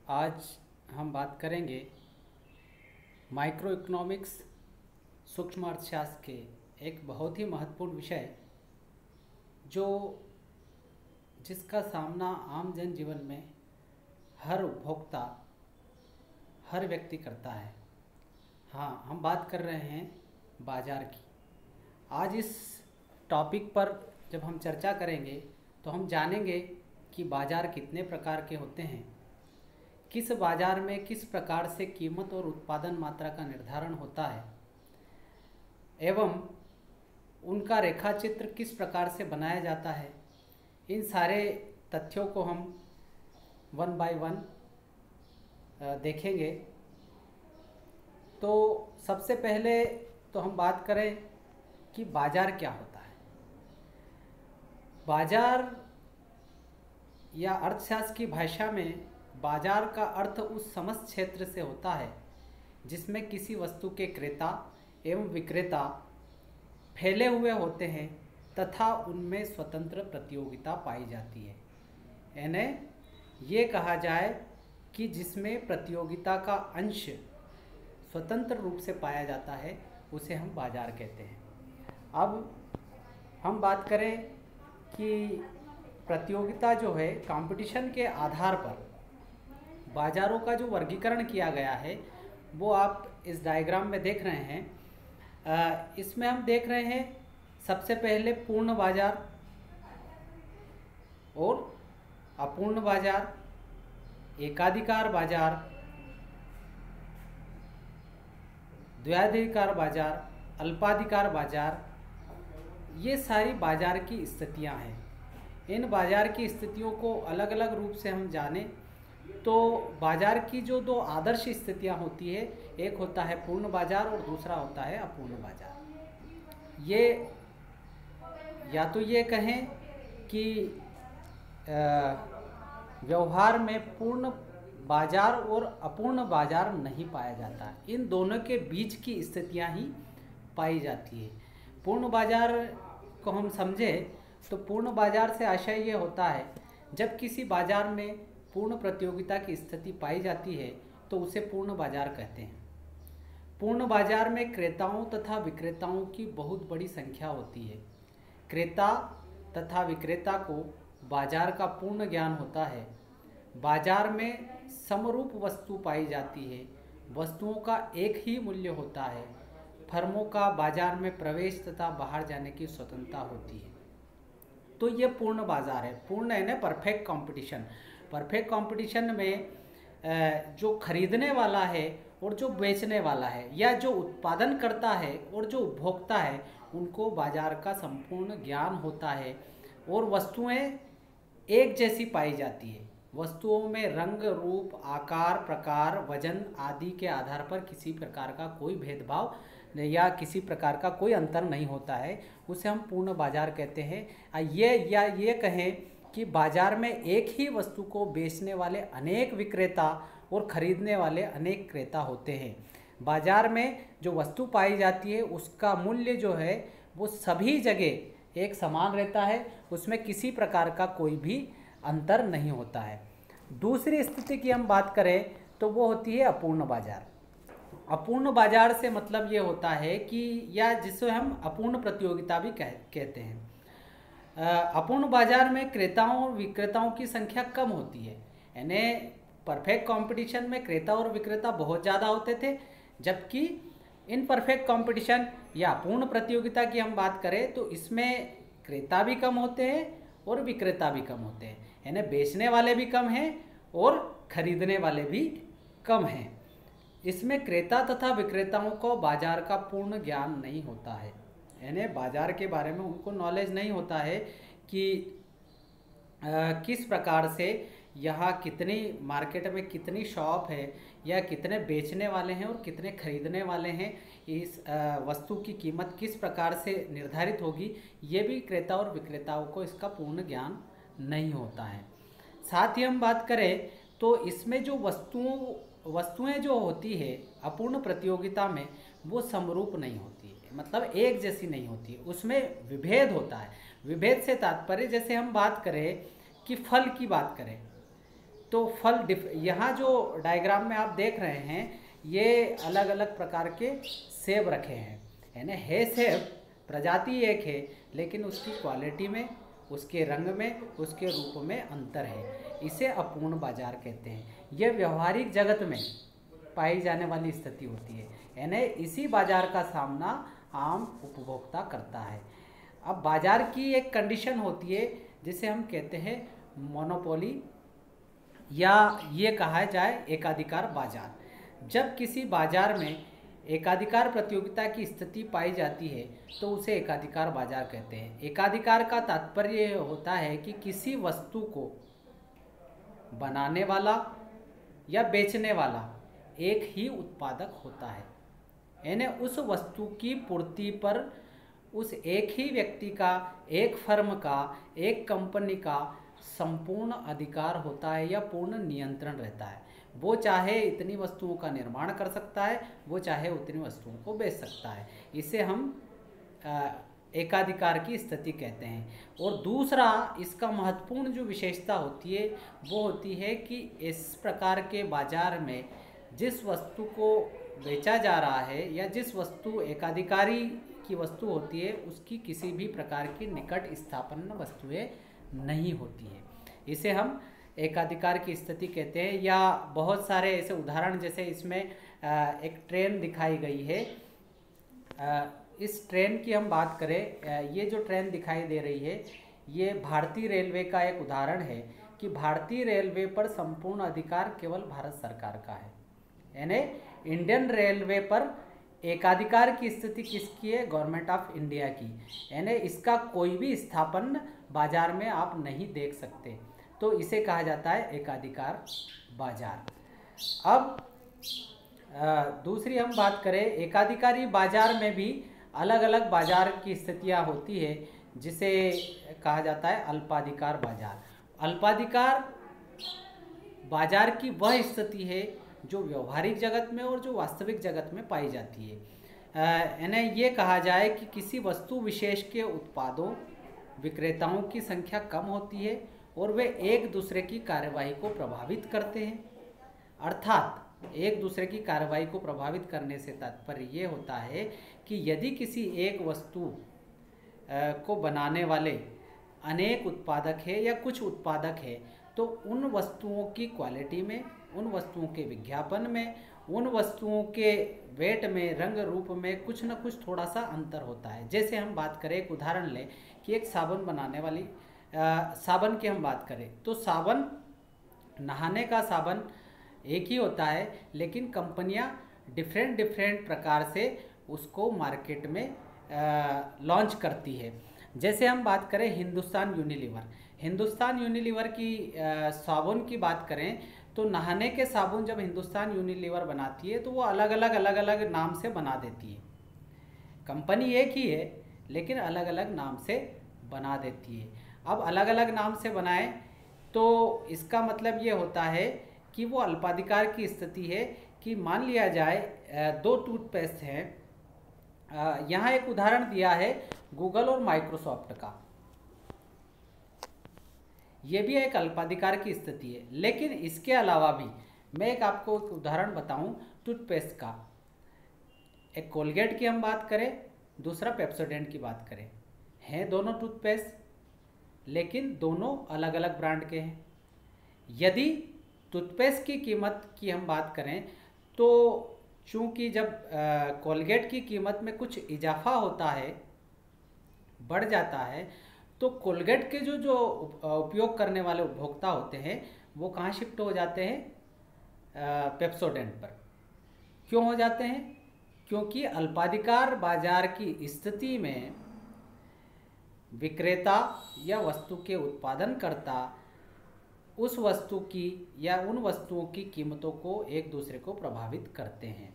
आज हम बात करेंगे माइक्रो इकोनॉमिक्स सूक्ष्म अर्थशास्त्र के एक बहुत ही महत्वपूर्ण विषय जो जिसका सामना आम जनजीवन में हर उपभोक्ता हर व्यक्ति करता है। हाँ, हम बात कर रहे हैं बाज़ार की। आज इस टॉपिक पर जब हम चर्चा करेंगे तो हम जानेंगे कि बाज़ार कितने प्रकार के होते हैं, किस बाज़ार में किस प्रकार से कीमत और उत्पादन मात्रा का निर्धारण होता है एवं उनका रेखाचित्र किस प्रकार से बनाया जाता है। इन सारे तथ्यों को हम वन बाय वन देखेंगे। तो सबसे पहले तो हम बात करें कि बाज़ार क्या होता है। बाज़ार या अर्थशास्त्र की भाषा में बाज़ार का अर्थ उस समस्त क्षेत्र से होता है जिसमें किसी वस्तु के क्रेता एवं विक्रेता फैले हुए होते हैं तथा उनमें स्वतंत्र प्रतियोगिता पाई जाती है। यानी ये कहा जाए कि जिसमें प्रतियोगिता का अंश स्वतंत्र रूप से पाया जाता है उसे हम बाज़ार कहते हैं। अब हम बात करें कि प्रतियोगिता जो है, कंपटीशन के आधार पर बाज़ारों का जो वर्गीकरण किया गया है वो आप इस डायग्राम में देख रहे हैं। इसमें हम देख रहे हैं सबसे पहले पूर्ण बाज़ार और अपूर्ण बाज़ार, एकाधिकार बाज़ार, द्वैधाधिकार बाज़ार, अल्पाधिकार बाज़ार, ये सारी बाज़ार की स्थितियां हैं। इन बाज़ार की स्थितियों को अलग अलग रूप से हम जानें तो बाज़ार की जो दो आदर्श स्थितियां होती है, एक होता है पूर्ण बाज़ार और दूसरा होता है अपूर्ण बाज़ार। ये या तो ये कहें कि व्यवहार में पूर्ण बाज़ार और अपूर्ण बाज़ार नहीं पाया जाता, इन दोनों के बीच की स्थितियां ही पाई जाती है। पूर्ण बाज़ार को हम समझें तो पूर्ण बाज़ार से आशय ये होता है जब किसी बाज़ार में पूर्ण प्रतियोगिता की स्थिति पाई जाती है तो उसे पूर्ण बाज़ार कहते हैं। पूर्ण बाज़ार में क्रेताओं तथा विक्रेताओं की बहुत बड़ी संख्या होती है। क्रेता तथा विक्रेता को बाज़ार का पूर्ण ज्ञान होता है। बाज़ार में समरूप वस्तु पाई जाती है। वस्तुओं का एक ही मूल्य होता है। फर्मों का बाज़ार में प्रवेश तथा बाहर जाने की स्वतंत्रता होती है। तो ये पूर्ण बाज़ार है। पूर्ण यानी परफेक्ट कंपटीशन। परफेक्ट कंपटीशन में जो खरीदने वाला है और जो बेचने वाला है या जो उत्पादन करता है और जो उपभोक्ता है उनको बाज़ार का संपूर्ण ज्ञान होता है और वस्तुएं एक जैसी पाई जाती है। वस्तुओं में रंग, रूप, आकार, प्रकार, वजन आदि के आधार पर किसी प्रकार का कोई भेदभाव या किसी प्रकार का कोई अंतर नहीं होता है, उसे हम पूर्ण बाज़ार कहते हैं। ये कहें कि बाज़ार में एक ही वस्तु को बेचने वाले अनेक विक्रेता और खरीदने वाले अनेक क्रेता होते हैं। बाज़ार में जो वस्तु पाई जाती है उसका मूल्य जो है वो सभी जगह एक समान रहता है, उसमें किसी प्रकार का कोई भी अंतर नहीं होता है। दूसरी स्थिति की हम बात करें तो वो होती है अपूर्ण बाज़ार। अपूर्ण बाज़ार से मतलब ये होता है कि या जिसे हम अपूर्ण प्रतियोगिता भी कहते हैं। अपूर्ण बाज़ार में क्रेताओं और विक्रेताओं की संख्या कम होती है। यानी परफेक्ट कंपटीशन में क्रेता और विक्रेता बहुत ज़्यादा होते थे, जबकि इन परफेक्ट कंपटीशन या अपूर्ण प्रतियोगिता की हम बात करें तो इसमें क्रेता भी कम होते हैं और विक्रेता भी कम होते हैं। यानी बेचने वाले भी कम हैं और खरीदने वाले भी कम हैं। इसमें क्रेता तथा विक्रेताओं को बाज़ार का पूर्ण ज्ञान नहीं होता है। यानी बाज़ार के बारे में उनको नॉलेज नहीं होता है कि किस प्रकार से यहाँ कितनी मार्केट में कितनी शॉप है या कितने बेचने वाले हैं और कितने खरीदने वाले हैं, इस वस्तु की कीमत किस प्रकार से निर्धारित होगी, ये भी क्रेता और विक्रेताओं को इसका पूर्ण ज्ञान नहीं होता है। साथ ही हम बात करें तो इसमें जो वस्तुएं जो होती है अपूर्ण प्रतियोगिता में वो समरूप नहीं होती है, मतलब एक जैसी नहीं होती है, उसमें विभेद होता है। विभेद से तात्पर्य जैसे हम बात करें कि फल की बात करें तो यहाँ जो डायग्राम में आप देख रहे हैं ये अलग अलग प्रकार के सेब रखे हैं, है ना। है सेब, प्रजाति एक है, लेकिन उसकी क्वालिटी में, उसके रंग में, उसके रूप में अंतर है। इसे अपूर्ण बाजार कहते हैं। यह व्यवहारिक जगत में पाई जाने वाली स्थिति होती है, यानी इसी बाजार का सामना आम उपभोक्ता करता है। अब बाजार की एक कंडीशन होती है जिसे हम कहते हैं मोनोपोली, या ये कहा जाए एकाधिकार बाजार। जब किसी बाजार में एकाधिकार प्रतियोगिता की स्थिति पाई जाती है तो उसे एकाधिकार बाजार कहते हैं। एकाधिकार का तात्पर्य होता है कि किसी वस्तु को बनाने वाला या बेचने वाला एक ही उत्पादक होता है, यानी उस वस्तु की पूर्ति पर उस एक ही व्यक्ति का, एक फर्म का, एक कंपनी का संपूर्ण अधिकार होता है या पूर्ण नियंत्रण रहता है। वो चाहे इतनी वस्तुओं का निर्माण कर सकता है, वो चाहे उतनी वस्तुओं को बेच सकता है। इसे हम एकाधिकार की स्थिति कहते हैं। और दूसरा इसका महत्वपूर्ण जो विशेषता होती है वो होती है कि इस प्रकार के बाजार में जिस वस्तु को बेचा जा रहा है या जिस वस्तु एकाधिकारी की वस्तु होती है उसकी किसी भी प्रकार की निकट स्थापन्न वस्तुएं नहीं होती है। इसे हम एकाधिकार की स्थिति कहते हैं। या बहुत सारे ऐसे उदाहरण, जैसे इसमें एक ट्रेन दिखाई गई है। इस ट्रेन की हम बात करें, ये जो ट्रेन दिखाई दे रही है ये भारतीय रेलवे का एक उदाहरण है कि भारतीय रेलवे पर संपूर्ण अधिकार केवल भारत सरकार का है, यानी इंडियन रेलवे पर एकाधिकार की स्थिति किसकी है? गवर्नमेंट ऑफ इंडिया की, यानी इसका कोई भी स्थापन बाजार में आप नहीं देख सकते, तो इसे कहा जाता है एकाधिकार बाजार। अब दूसरी हम बात करें, एकाधिकारी बाजार में भी अलग अलग बाजार की स्थितियां होती है जिसे कहा जाता है अल्पाधिकार बाजार। अल्पाधिकार बाजार की वह स्थिति है जो व्यवहारिक जगत में और जो वास्तविक जगत में पाई जाती है। यानी ये कहा जाए कि किसी वस्तु विशेष के उत्पादों, विक्रेताओं की संख्या कम होती है और वे एक दूसरे की कार्यवाही को प्रभावित करते हैं। अर्थात एक दूसरे की कार्यवाही को प्रभावित करने से तात्पर्य ये होता है कि यदि किसी एक वस्तु को बनाने वाले अनेक उत्पादक है या कुछ उत्पादक है तो उन वस्तुओं की क्वालिटी में, उन वस्तुओं के विज्ञापन में, उन वस्तुओं के वेट में, रंग रूप में कुछ न कुछ थोड़ा सा अंतर होता है। जैसे हम बात करें, एक उदाहरण लें कि एक साबुन बनाने वाली साबन की हम बात करें तो साबन, नहाने का साबन एक ही होता है, लेकिन कंपनियां डिफरेंट प्रकार से उसको मार्केट में लॉन्च करती है। जैसे हम बात करें हिंदुस्तान यूनिलीवर की साबुन की बात करें तो नहाने के साबुन जब हिंदुस्तान यूनिलीवर बनाती है तो वो अलग अलग नाम से बना देती है। कंपनी एक ही है लेकिन अलग अलग नाम से बना देती है। अब अलग अलग नाम से बनाए तो इसका मतलब ये होता है कि वो अल्पाधिकार की स्थिति है कि मान लिया जाए दो टूथपेस्ट हैं, यहाँ एक उदाहरण दिया है गूगल और माइक्रोसॉफ्ट का, ये भी एक अल्पाधिकार की स्थिति है। लेकिन इसके अलावा भी मैं एक आपको एक उदाहरण बताऊं टूथपेस्ट का, एक कोलगेट की हम बात करें, दूसरा पेप्सोडेंट की बात करें, हैं दोनों टूथपेस्ट लेकिन दोनों अलग अलग ब्रांड के हैं। यदि टूथपेस्ट की कीमत की हम बात करें तो चूंकि जब कोलगेट की कीमत में कुछ इजाफा होता है, बढ़ जाता है, तो कोलगेट के जो उपयोग करने वाले उपभोक्ता होते हैं वो कहाँ शिफ्ट हो जाते हैं? पेप्सोडेंट पर। क्यों हो जाते हैं? क्योंकि अल्पाधिकार बाजार की स्थिति में विक्रेता या वस्तु के उत्पादनकर्ता उस वस्तु की या उन वस्तुओं की कीमतों को एक दूसरे को प्रभावित करते हैं।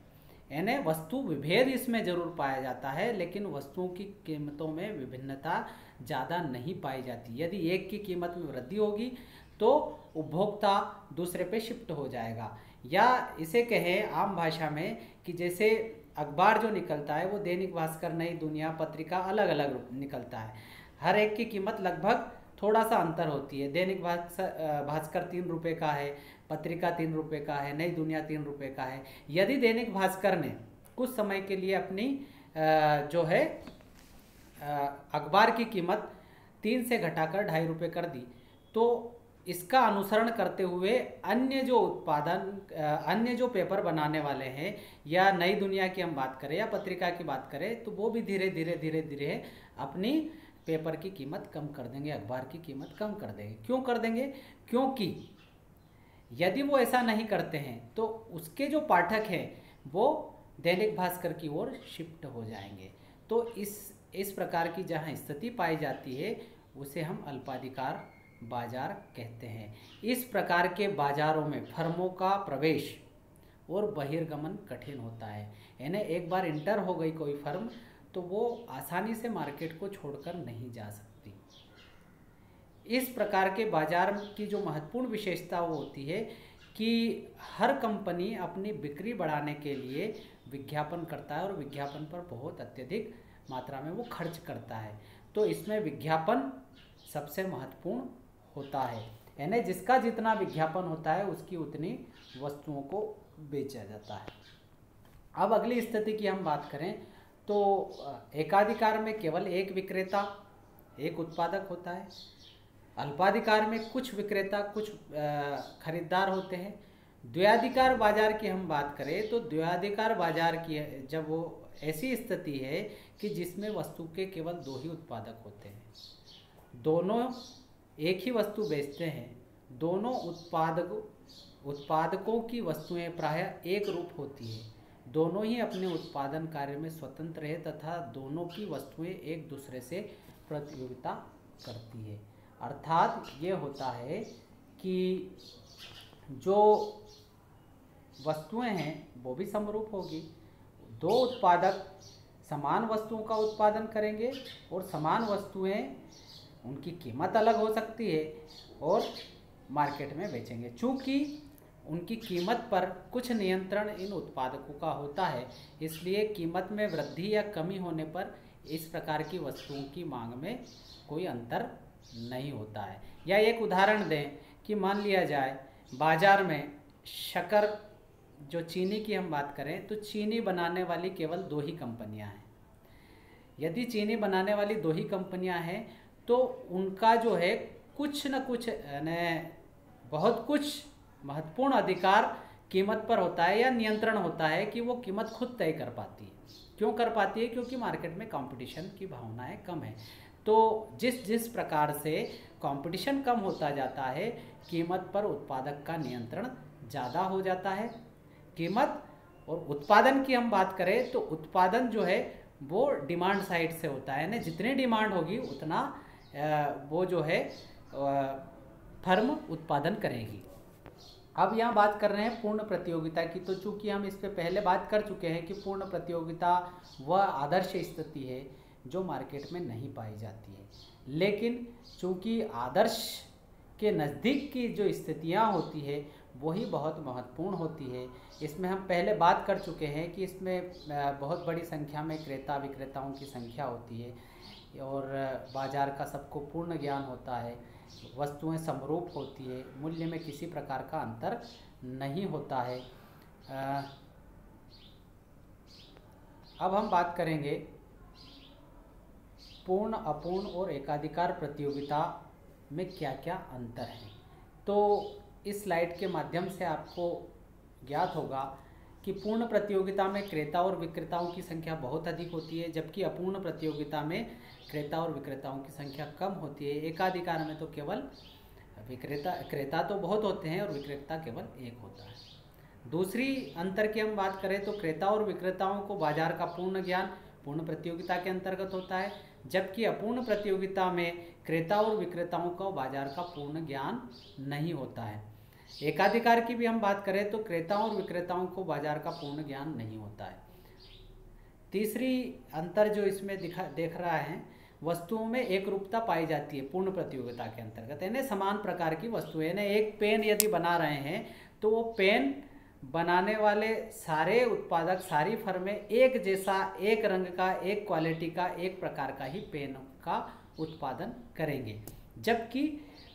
यानी वस्तु विभेद इसमें जरूर पाया जाता है लेकिन वस्तुओं की कीमतों में विभिन्नता ज़्यादा नहीं पाई जाती। यदि एक की कीमत में वृद्धि होगी तो उपभोक्ता दूसरे पे शिफ्ट हो जाएगा। या इसे कहें आम भाषा में कि जैसे अखबार जो निकलता है वो दैनिक भास्कर, नई दुनिया, पत्रिका अलग अलग निकलता है, हर एक की कीमत लगभग थोड़ा सा अंतर होती है। दैनिक भास्कर 3 रुपये का है, पत्रिका 3 रुपये का है, नई दुनिया 3 रुपये का है। यदि दैनिक भास्कर ने कुछ समय के लिए अपनी जो है अखबार की कीमत 3 से घटाकर 2.5 रुपये कर दी, तो इसका अनुसरण करते हुए अन्य जो पेपर बनाने वाले हैं, या नई दुनिया की हम बात करें या पत्रिका की बात करें, तो वो भी धीरे धीरे अपनी पेपर की कीमत कम कर देंगे, अखबार की कीमत कम कर देंगे। क्यों कर देंगे? क्योंकि यदि वो ऐसा नहीं करते हैं तो उसके जो पाठक हैं वो दैनिक भास्कर की ओर शिफ्ट हो जाएंगे। तो इस प्रकार की जहाँ स्थिति पाई जाती है उसे हम अल्पाधिकार बाजार कहते हैं। इस प्रकार के बाजारों में फर्मों का प्रवेश और बहिर्गमन कठिन होता है। यानी एक बार इंटर हो गई कोई फर्म तो वो आसानी से मार्केट को छोड़कर नहीं जा सकती। इस प्रकार के बाजार की जो महत्वपूर्ण विशेषता वो होती है कि हर कंपनी अपनी बिक्री बढ़ाने के लिए विज्ञापन करता है और विज्ञापन पर बहुत अत्यधिक मात्रा में वो खर्च करता है। तो इसमें विज्ञापन सबसे महत्वपूर्ण होता है। यानी जिसका जितना विज्ञापन होता है उसकी उतनी वस्तुओं को बेचा जाता है। अब अगली स्थिति की हम बात करें तो एकाधिकार में केवल एक विक्रेता, एक उत्पादक होता है। अल्पाधिकार में कुछ विक्रेता, कुछ खरीदार होते हैं। द्वयाधिकार बाजार की हम बात करें तो द्वयाधिकार बाजार की जब वो ऐसी स्थिति है कि जिसमें वस्तु के केवल 2 ही उत्पादक होते हैं, दोनों एक ही वस्तु बेचते हैं, दोनों उत्पादकों की वस्तुएं प्रायः एक रूप होती है, दोनों ही अपने उत्पादन कार्य में स्वतंत्र है तथा दोनों की वस्तुएं एक दूसरे से प्रतियोगिता करती है। अर्थात ये होता है कि जो वस्तुएं हैं वो भी समरूप होगी। 2 उत्पादक समान वस्तुओं का उत्पादन करेंगे और समान वस्तुएं, उनकी कीमत अलग हो सकती है और मार्केट में बेचेंगे। चूँकि उनकी कीमत पर कुछ नियंत्रण इन उत्पादकों का होता है, इसलिए कीमत में वृद्धि या कमी होने पर इस प्रकार की वस्तुओं की मांग में कोई अंतर नहीं होता है। या एक उदाहरण दें कि मान लिया जाए बाजार में शक्कर, जो चीनी की हम बात करें तो चीनी बनाने वाली केवल 2 ही कंपनियां हैं। यदि चीनी बनाने वाली 2 ही कंपनियां हैं तो उनका जो है कुछ न कुछ बहुत कुछ महत्वपूर्ण अधिकार कीमत पर होता है या नियंत्रण होता है कि वो कीमत खुद तय कर पाती है। क्यों कर पाती है? क्योंकि मार्केट में कंपटीशन की भावनाएं कम है। तो जिस प्रकार से कंपटीशन कम होता जाता है, कीमत पर उत्पादक का नियंत्रण ज़्यादा हो जाता है। कीमत और उत्पादन की हम बात करें तो उत्पादन जो है वो डिमांड साइड से होता है ना, जितनी डिमांड होगी उतना वो जो है फर्म उत्पादन करेगी। अब यहाँ बात कर रहे हैं पूर्ण प्रतियोगिता की। तो चूंकि हम इस पे पहले बात कर चुके हैं कि पूर्ण प्रतियोगिता वह आदर्श स्थिति है जो मार्केट में नहीं पाई जाती है, लेकिन चूंकि आदर्श के नज़दीक की जो स्थितियाँ होती है वही बहुत महत्वपूर्ण होती है। इसमें हम पहले बात कर चुके हैं कि इसमें बहुत बड़ी संख्या में क्रेता विक्रेताओं की संख्या होती है और बाजार का सबको पूर्ण ज्ञान होता है, वस्तुएं समरूप होती है, मूल्य में किसी प्रकार का अंतर नहीं होता है। अब हम बात करेंगे पूर्ण, अपूर्ण और एकाधिकार प्रतियोगिता में क्या क्या अंतर है। तो इस स्लाइड के माध्यम से आपको ज्ञात होगा कि पूर्ण प्रतियोगिता में क्रेता और विक्रेताओं की संख्या बहुत अधिक होती है, जबकि अपूर्ण प्रतियोगिता में क्रेता और विक्रेताओं की संख्या कम होती है। एकाधिकार में तो केवल क्रेता तो बहुत होते हैं और विक्रेता केवल एक होता है। दूसरी अंतर की हम बात करें तो क्रेता और विक्रेताओं को बाजार का पूर्ण ज्ञान पूर्ण प्रतियोगिता के अंतर्गत होता है, जबकि अपूर्ण प्रतियोगिता में क्रेता और विक्रेताओं को बाजार का पूर्ण ज्ञान नहीं होता है। एकाधिकार की भी हम बात करें तो क्रेताओं और विक्रेताओं को बाजार का पूर्ण ज्ञान नहीं होता है। तीसरी अंतर जो इसमें देख रहा है, वस्तुओं में एक रूपता पाई जाती है पूर्ण प्रतियोगिता के अंतर्गत, यानी समान प्रकार की वस्तुएं। यानी एक पेन यदि बना रहे हैं तो वो पेन बनाने वाले सारे उत्पादक, सारी फर्में एक जैसा, एक रंग का, एक क्वालिटी का, एक प्रकार का ही पेन का उत्पादन करेंगे। जबकि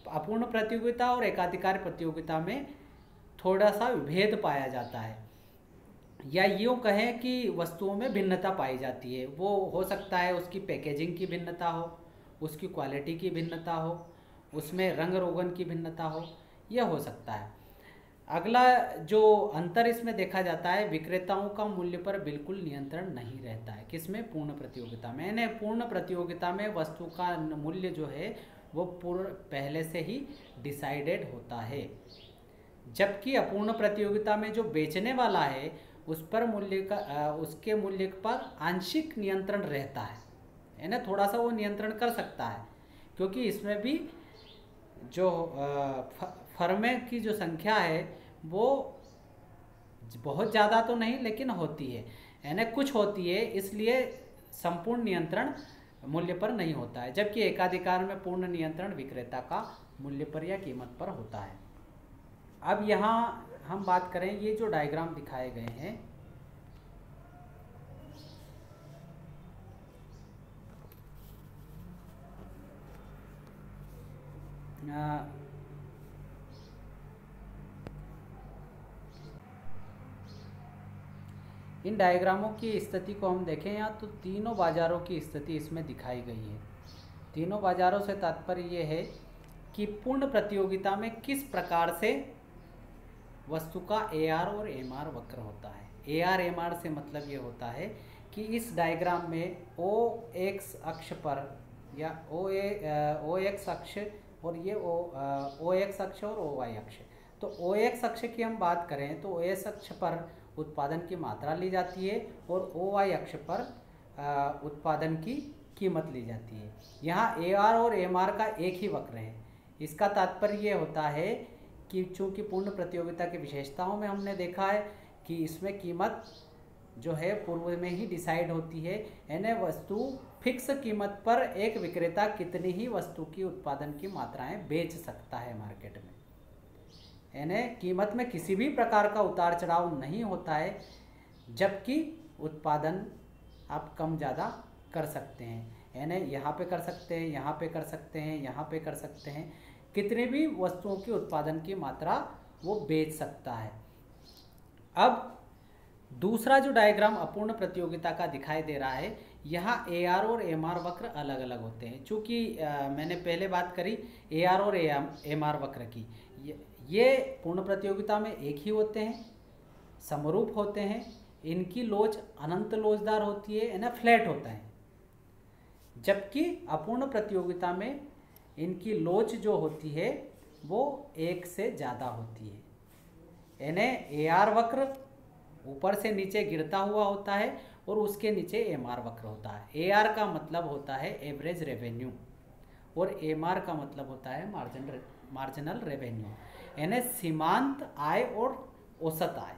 अपूर्ण प्रतियोगिता और एकाधिकार प्रतियोगिता में थोड़ा सा विभेद पाया जाता है, या यूँ कहें कि वस्तुओं में भिन्नता पाई जाती है। वो हो सकता है उसकी पैकेजिंग की भिन्नता हो, उसकी क्वालिटी की भिन्नता हो, उसमें रंग रोगन की भिन्नता हो, यह हो सकता है। अगला जो अंतर इसमें देखा जाता है, विक्रेताओं का मूल्य पर बिल्कुल नियंत्रण नहीं रहता है। किसमें? पूर्ण प्रतियोगिता में। यानी पूर्ण प्रतियोगिता में वस्तु का मूल्य जो है वो पहले से ही डिसाइडेड होता है, जबकि अपूर्ण प्रतियोगिता में जो बेचने वाला है उस पर उसके मूल्य पर आंशिक नियंत्रण रहता है ना, थोड़ा सा वो नियंत्रण कर सकता है, क्योंकि इसमें भी जो फर्में की जो संख्या है वो बहुत ज़्यादा तो नहीं लेकिन होती है, यानी कुछ होती है, इसलिए संपूर्ण नियंत्रण मूल्य पर नहीं होता है। जबकि एकाधिकार में पूर्ण नियंत्रण विक्रेता का मूल्य पर या कीमत पर होता है। अब यहाँ हम बात करें, ये जो डायग्राम दिखाए गए हैं, इन डायग्रामों की स्थिति को हम देखें यहाँ तो तीनों बाजारों की स्थिति इसमें दिखाई गई है। तीनों बाजारों से तात्पर्य ये है कि पूर्ण प्रतियोगिता में किस प्रकार से वस्तु का AR और MR वक्र होता है। AR MR से मतलब ये होता है कि इस डायग्राम में OX अक्ष पर या OX अक्ष और ये OX अक्ष और OY अक्ष, तो OX अक्ष की हम बात करें तो OX अक्ष पर उत्पादन की मात्रा ली जाती है और OY अक्ष पर उत्पादन की कीमत ली जाती है। यहाँ AR और MR का एक ही वक्र है। इसका तात्पर्य ये होता है कि चूँकि पूर्ण प्रतियोगिता की विशेषताओं में हमने देखा है कि इसमें कीमत जो है पूर्व में ही डिसाइड होती है, यानी वस्तु फिक्स कीमत पर एक विक्रेता कितनी ही वस्तु की उत्पादन की मात्राएं बेच सकता है मार्केट में, यानी कीमत में किसी भी प्रकार का उतार चढ़ाव नहीं होता है, जबकि उत्पादन आप कम ज़्यादा कर सकते हैं, यानी यहाँ पे कर सकते हैं, यहाँ पे कर सकते हैं, यहाँ पे कर सकते हैं, कितने भी वस्तुओं की उत्पादन की मात्रा वो बेच सकता है। अब दूसरा जो डायग्राम अपूर्ण प्रतियोगिता का दिखाई दे रहा है, यहाँ AR और MR वक्र अलग अलग होते हैं। चूँकि मैंने पहले बात करी AR और MR वक्र की, ये पूर्ण प्रतियोगिता में एक ही होते हैं, समरूप होते हैं, इनकी लोच अनंत लोचदार होती है ना, फ्लैट होता है, जबकि अपूर्ण प्रतियोगिता में इनकी लोच जो होती है वो एक से ज़्यादा होती है, यानी AR वक्र ऊपर से नीचे गिरता हुआ होता है और उसके नीचे MR वक्र होता है। AR का मतलब होता है एवरेज रेवेन्यू और MR का मतलब होता है मार्जिनल रेवेन्यू, यानी सीमांत आय और औसत आय।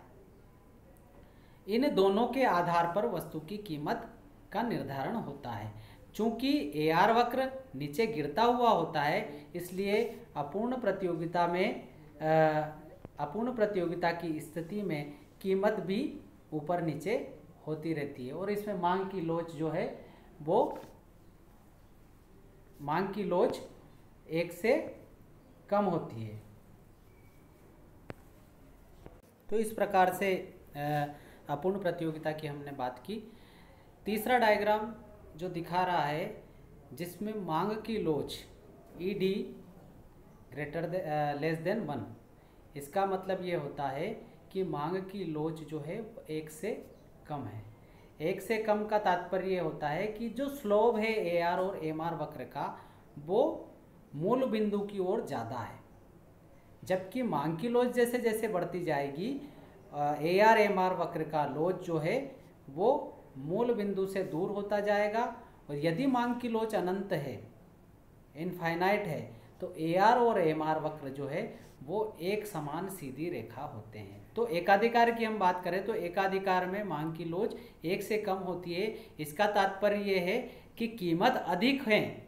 इन दोनों के आधार पर वस्तु की कीमत का निर्धारण होता है। चूँकि AR वक्र नीचे गिरता हुआ होता है, इसलिए अपूर्ण प्रतियोगिता की स्थिति में कीमत भी ऊपर नीचे होती रहती है और इसमें मांग की लोच जो है वो मांग की लोच एक से कम होती है। तो इस प्रकार से अपूर्ण प्रतियोगिता की हमने बात की। तीसरा डायग्राम जो दिखा रहा है जिसमें मांग की लोच ED लेस देन 1, इसका मतलब ये होता है कि मांग की लोच जो है एक से कम है। एक से कम का तात्पर्य ये होता है कि जो स्लोप है AR और MR वक्र का वो मूल बिंदु की ओर ज़्यादा है, जबकि मांग की लोच जैसे जैसे बढ़ती जाएगी AR MR वक्र का लोच जो है वो मूल बिंदु से दूर होता जाएगा, और यदि मांग की लोच अनंत है, इनफाइनाइट है, तो AR और MR वक्र जो है वो एक समान सीधी रेखा होते हैं। तो एकाधिकार की हम बात करें तो एकाधिकार में मांग की लोच एक से कम होती है। इसका तात्पर्य ये है कि कीमत अधिक है,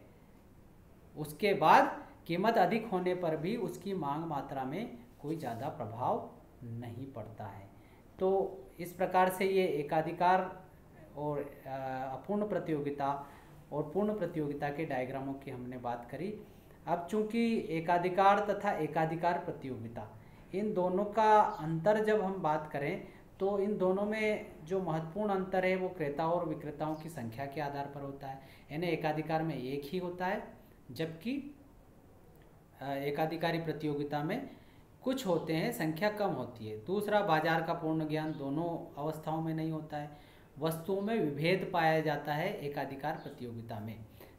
उसके बाद कीमत अधिक होने पर भी उसकी मांग मात्रा में कोई ज़्यादा प्रभाव नहीं पड़ता है। तो इस प्रकार से ये एकाधिकार और अपूर्ण प्रतियोगिता और पूर्ण प्रतियोगिता के डायग्रामों की हमने बात करी। अब चूंकि एकाधिकार तथा एकाधिकार प्रतियोगिता, इन दोनों का अंतर जब हम बात करें तो इन दोनों में जो महत्वपूर्ण अंतर है वो क्रेताओं और विक्रेताओं की संख्या के आधार पर होता है। यानी एकाधिकार में एक ही होता है, जबकि एकाधिकारी प्रतियोगिता में कुछ होते हैं, संख्या कम होती है। दूसरा, बाजार का पूर्ण ज्ञान दोनों अवस्थाओं में नहीं होता है। वस्तुओं में विभेद पाया जाता है एकाधिकार प्रतियोगिता में,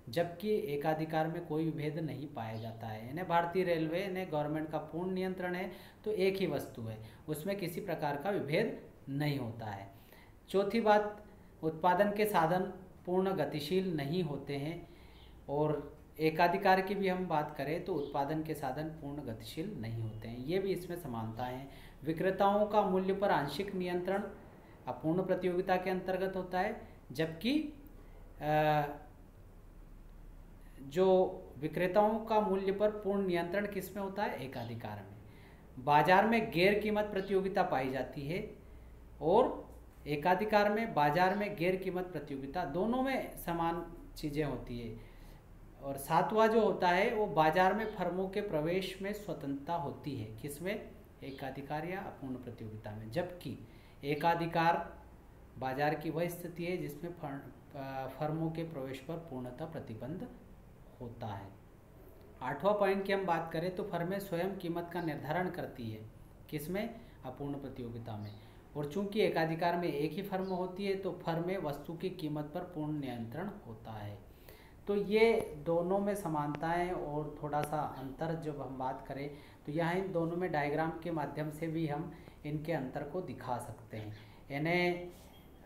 जबकि एकाधिकार में कोई विभेद नहीं पाया जाता है। यानी भारतीय रेलवे ने गवर्नमेंट का पूर्ण नियंत्रण है तो एक ही वस्तु है, उसमें किसी प्रकार का विभेद नहीं होता है। चौथी बात, उत्पादन के साधन पूर्ण गतिशील नहीं होते हैं। और एकाधिकार की भी हम बात करें तो उत्पादन के साधन पूर्ण गतिशील नहीं होते हैं, ये भी इसमें समानता है। विक्रेताओं का मूल्य पर आंशिक नियंत्रण अपूर्ण प्रतियोगिता के अंतर्गत होता है, जबकि जो विक्रेताओं का मूल्य पर पूर्ण नियंत्रण किस में होता है? एकाधिकार में। बाजार में गैर कीमत प्रतियोगिता पाई जाती है और एकाधिकार में बाजार में गैर कीमत प्रतियोगिता, दोनों में समान चीज़ें होती है। और सातवां जो होता है वो बाजार में फर्मों के प्रवेश में स्वतंत्रता होती है, किसमें? एकाधिकार या अपूर्ण प्रतियोगिता में। जबकि एकाधिकार बाजार की वह स्थिति है जिसमें फर्मों के प्रवेश पर पूर्णतः प्रतिबंध होता है। आठवां पॉइंट की हम बात करें तो फर्में स्वयं कीमत का निर्धारण करती है, किसमें? अपूर्ण प्रतियोगिता में। और चूंकि एकाधिकार में एक ही फर्म होती है तो फर्में वस्तु की कीमत पर पूर्ण नियंत्रण होता है। तो ये दोनों में समानताएं और थोड़ा सा अंतर जब हम बात करें तो यहाँ इन दोनों में डायग्राम के माध्यम से भी हम इनके अंतर को दिखा सकते हैं। यानी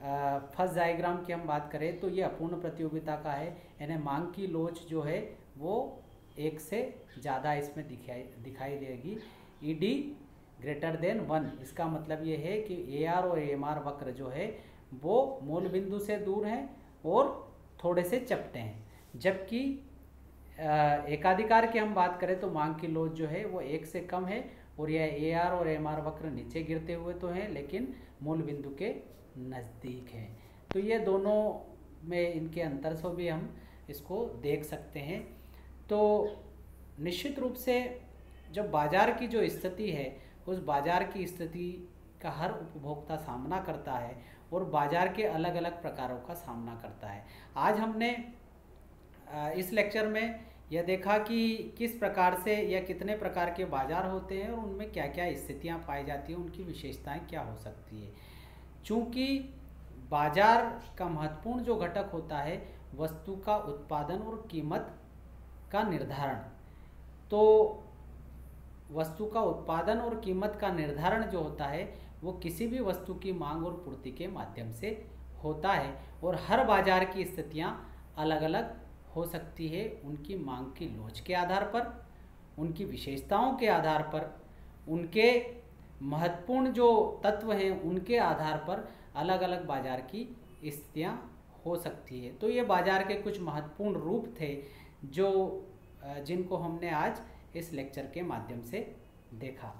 फर्स्ट डायग्राम की हम बात करें तो ये अपूर्ण प्रतियोगिता का है। यानी मांग की लोच जो है वो एक से ज़्यादा इसमें दिखाई देगी। ईडी ग्रेटर देन 1, इसका मतलब ये है कि एआर और एएमआर वक्र जो है वो मूल बिंदु से दूर हैं और थोड़े से चपटे हैं। जबकि एकाधिकार की हम बात करें तो मांग की लोच जो है वो 1 से कम है और यह एआर और एएमआर वक्र नीचे गिरते हुए तो हैं लेकिन मूल बिंदु के नज़दीक हैं। तो ये दोनों में इनके अंतर से भी हम इसको देख सकते हैं। तो निश्चित रूप से जब बाजार की जो स्थिति है उस बाजार की स्थिति का हर उपभोक्ता सामना करता है और बाजार के अलग अलग प्रकारों का सामना करता है। आज हमने इस लेक्चर में यह देखा कि किस प्रकार से या कितने प्रकार के बाजार होते हैं और उनमें क्या क्या स्थितियां पाई जाती हैं, उनकी विशेषताएं क्या हो सकती है। चूँकि बाजार का महत्वपूर्ण जो घटक होता है वस्तु का उत्पादन और कीमत का निर्धारण, तो वस्तु का उत्पादन और कीमत का निर्धारण जो होता है वो किसी भी वस्तु की मांग और पूर्ति के माध्यम से होता है और हर बाजार की स्थितियां अलग अलग हो सकती है। उनकी मांग की लोच के आधार पर, उनकी विशेषताओं के आधार पर, उनके महत्वपूर्ण जो तत्व हैं उनके आधार पर अलग अलग बाजार की स्थितियां हो सकती है। तो ये बाजार के कुछ महत्वपूर्ण रूप थे जो जिनको हमने आज इस लेक्चर के माध्यम से देखा।